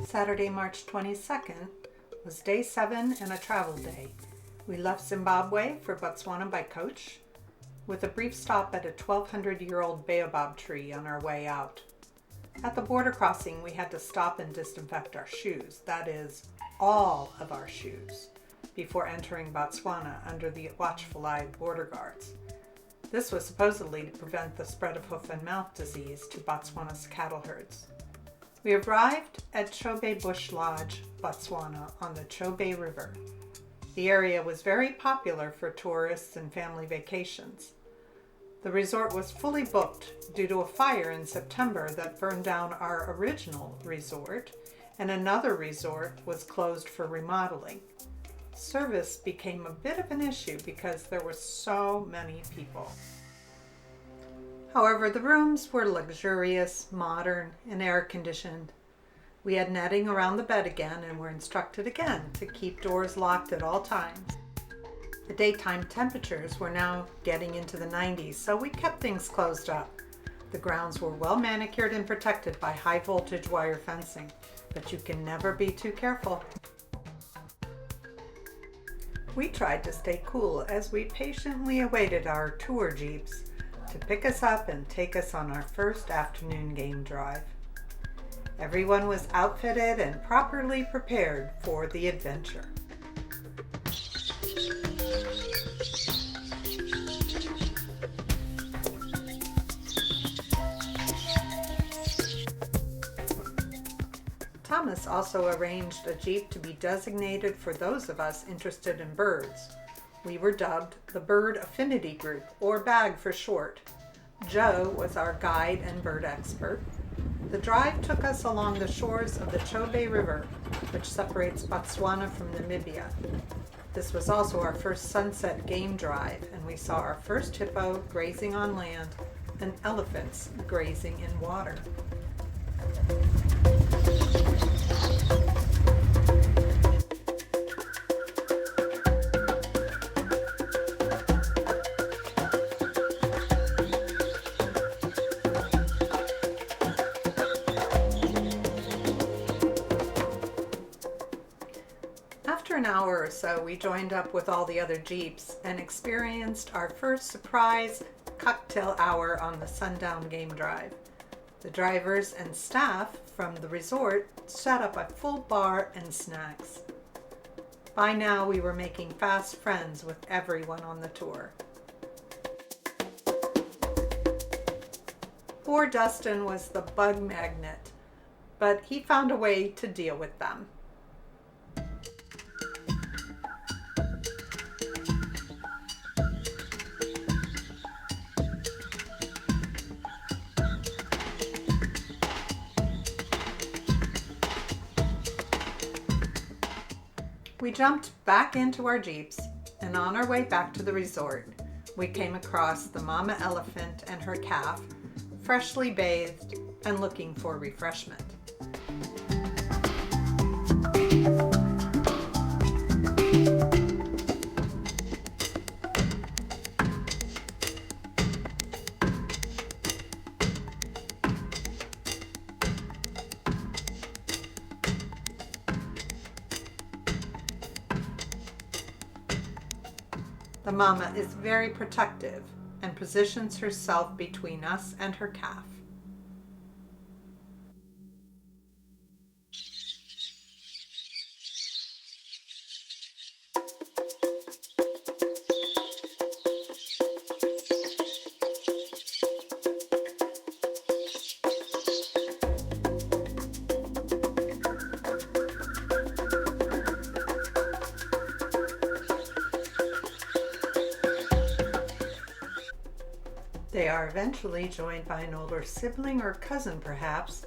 Saturday, March 22nd was day 7 and a travel day. We left Zimbabwe for Botswana by coach, with a brief stop at a 1,200-year-old baobab tree on our way out. At the border crossing, we had to stop and disinfect our shoes, that is, all of our shoes, before entering Botswana under the watchful-eyed border guards. This was supposedly to prevent the spread of hoof and mouth disease to Botswana's cattle herds. We arrived at Chobe Bush Lodge, Botswana, on the Chobe River. The area was very popular for tourists and family vacations. The resort was fully booked due to a fire in September that burned down our original resort, and another resort was closed for remodeling. Service became a bit of an issue because there were so many people. However, the rooms were luxurious, modern, and air-conditioned. We had netting around the bed again and were instructed again to keep doors locked at all times. The daytime temperatures were now getting into the 90s, so we kept things closed up. The grounds were well manicured and protected by high-voltage wire fencing, but you can never be too careful. We tried to stay cool as we patiently awaited our tour jeeps to pick us up and take us on our first afternoon game drive. Everyone was outfitted and properly prepared for the adventure. Thomas also arranged a jeep to be designated for those of us interested in birds. We were dubbed the Bird Affinity Group, or BAG for short. Joe was our guide and bird expert. The drive took us along the shores of the Chobe River, which separates Botswana from Namibia. This was also our first sunset game drive, and we saw our first hippo grazing on land and elephants grazing in water. After an hour or so, we joined up with all the other jeeps and experienced our first surprise cocktail hour on the sundown game drive. The drivers and staff from the resort set up a full bar and snacks. By now, we were making fast friends with everyone on the tour. Poor Dustin was the bug magnet, but he found a way to deal with them. We jumped back into our jeeps, and on our way back to the resort, we came across the mama elephant and her calf, freshly bathed and looking for refreshment. The mama is very protective and positions herself between us and her calf. They are eventually joined by an older sibling or cousin perhaps,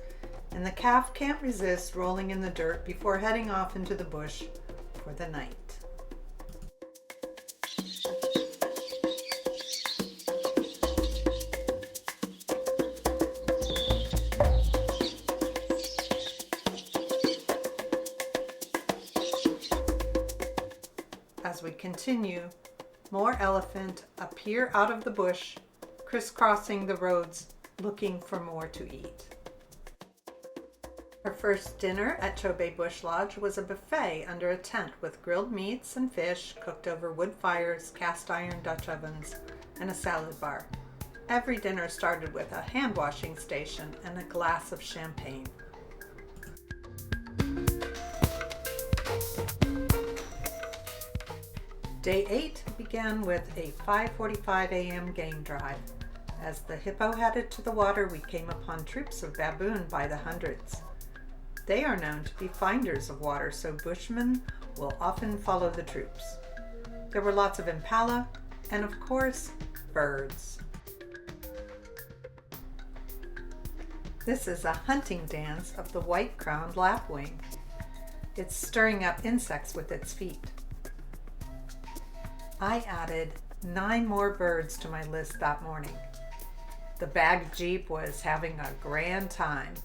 and the calf can't resist rolling in the dirt before heading off into the bush for the night. As we continue, more elephant appear out of the bush, crisscrossing the roads looking for more to eat. Our first dinner at Chobe Bush Lodge was a buffet under a tent with grilled meats and fish cooked over wood fires, cast iron Dutch ovens, and a salad bar. Every dinner started with a hand washing station and a glass of champagne. Day 8 began with a 5:45 a.m. game drive. As the hippo headed to the water, we came upon troops of baboon by the hundreds. They are known to be finders of water, so bushmen will often follow the troops. There were lots of impala and, of course, birds. This is a hunting dance of the white-crowned lapwing. It's stirring up insects with its feet. I added 9 more birds to my list that morning. The bag jeep was having a grand time.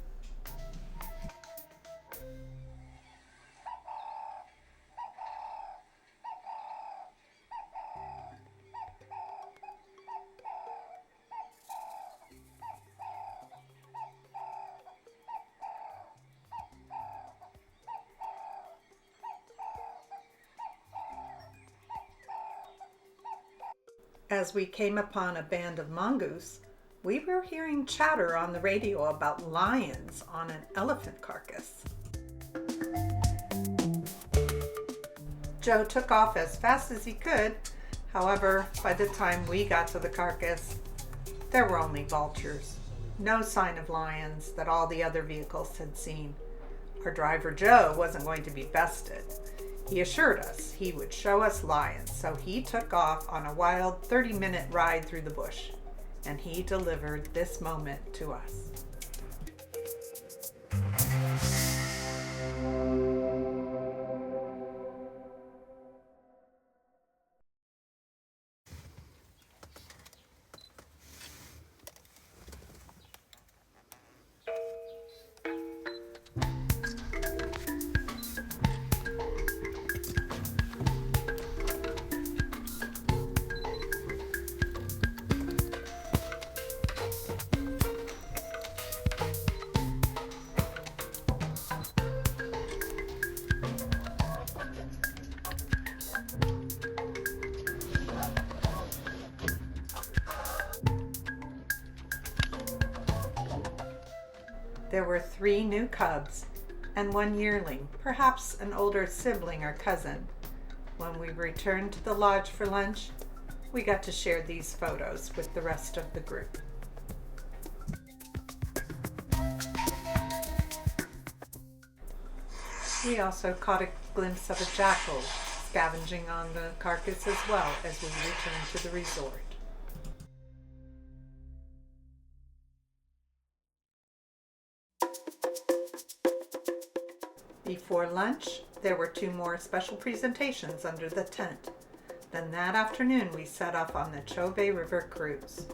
As we came upon a band of mongoose, we were hearing chatter on the radio about lions on an elephant carcass. Joe took off as fast as he could. However, by the time we got to the carcass, there were only vultures. No sign of lions that all the other vehicles had seen. Our driver Joe wasn't going to be bested. He assured us he would show us lions, so he took off on a wild 30-minute ride through the bush, and he delivered this moment to us. There were 3 new cubs and 1 yearling, perhaps an older sibling or cousin. When we returned to the lodge for lunch, we got to share these photos with the rest of the group. We also caught a glimpse of a jackal scavenging on the carcass as well as we returned to the resort. Before lunch, there were 2 more special presentations under the tent. Then that afternoon, we set off on the Chobe River cruise.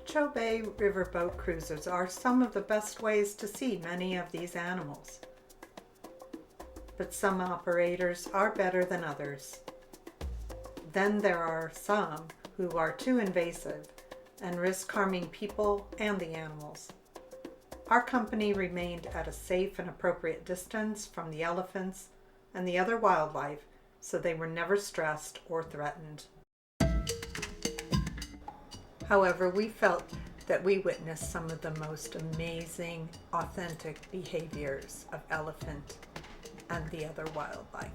Chobe River boat cruises are some of the best ways to see many of these animals. But some operators are better than others. Then there are some who are too invasive and risk harming people and the animals. Our company remained at a safe and appropriate distance from the elephants and the other wildlife, so they were never stressed or threatened. However, we felt that we witnessed some of the most amazing, authentic behaviors of elephant and the other wildlife.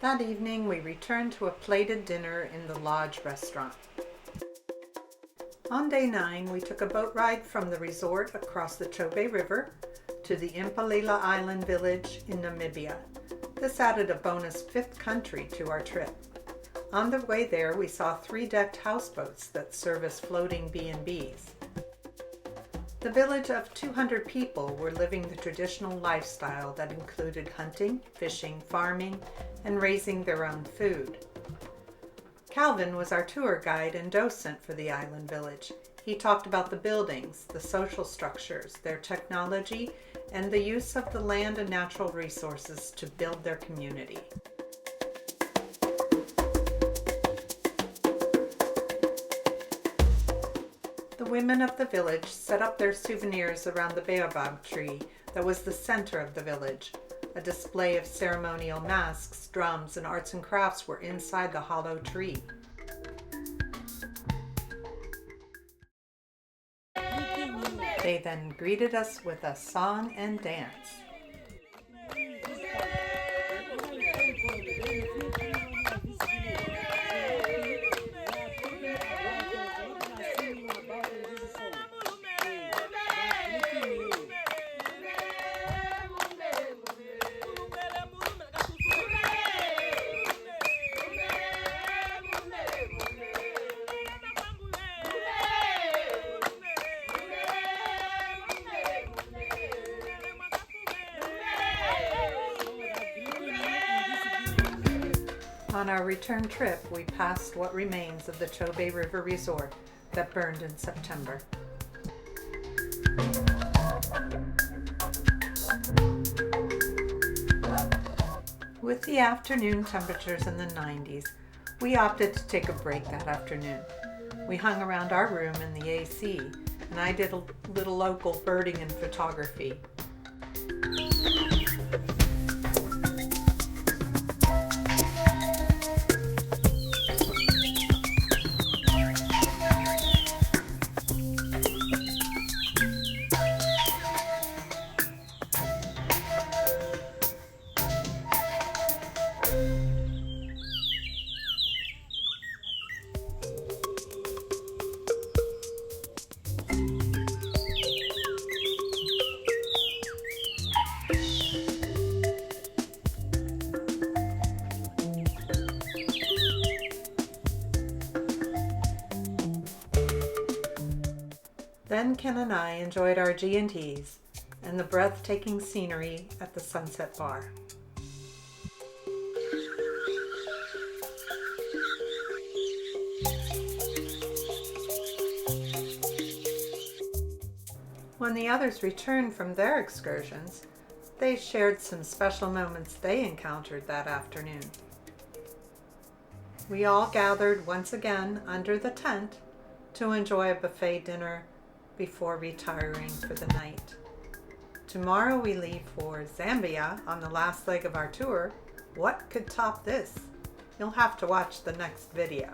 That evening, we returned to a plated dinner in the lodge restaurant. On day 9, we took a boat ride from the resort across the Chobe River to the Impalila Island village in Namibia. This added a bonus 5th country to our trip. On the way there, we saw 3 decked houseboats that serve as floating B&Bs. The village of 200 people were living the traditional lifestyle that included hunting, fishing, farming, and raising their own food. Calvin was our tour guide and docent for the island village. He talked about the buildings, the social structures, their technology, and the use of the land and natural resources to build their community. The women of the village set up their souvenirs around the baobab tree that was the center of the village. A display of ceremonial masks, drums, and arts and crafts were inside the hollow tree. They then greeted us with a song and dance. On our return trip, we passed what remains of the Chobe River Resort that burned in September. With the afternoon temperatures in the 90s, we opted to take a break that afternoon. We hung around our room in the AC, and I did a little local birding and photography. Then Ken and I enjoyed our G&Ts and the breathtaking scenery at the Sunset Bar. When the others returned from their excursions, they shared some special moments they encountered that afternoon. We all gathered once again under the tent to enjoy a buffet dinner before retiring for the night. Tomorrow we leave for Zambia on the last leg of our tour. What could top this? You'll have to watch the next video.